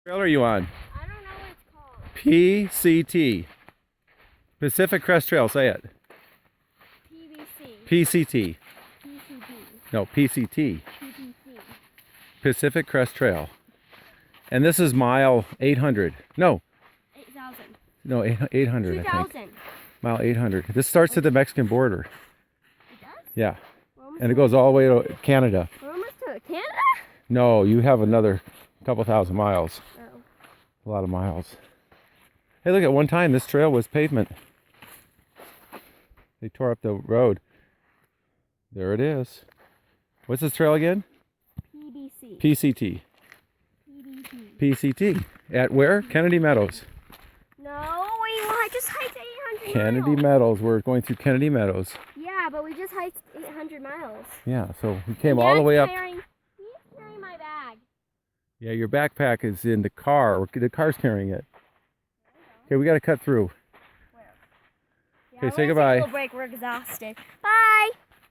What trail are you on? I don't know what it's called. PCT. Pacific Crest Trail, say it. PVC. PCT. PCD. No, PCT. PVC. Pacific Crest Trail. And this is mile 800. No. 8,000. No, 800, I think. 2,000. Mile 800. This starts at the Mexican border. It does? Yeah. And it goes all the way to Canada. We're almost to Canada? No, you have another couple thousand miles. Oh. A lot of miles. Hey, look, at one time this trail was pavement. They tore up the road. There it is. What's this trail again? PVC. PCT. PVC. PCT. At where? Kennedy Meadows. No, I just hiked 800 Kennedy miles. Meadows. We're going through Kennedy Meadows. Yeah, but we just hiked 800 miles. Yeah, so we came all the way up. He's carrying my bag. Yeah, your backpack is in the car. The car's carrying it. Okay, we got to cut through. Where? Okay, say goodbye. Take a little break. We're exhausted. Bye.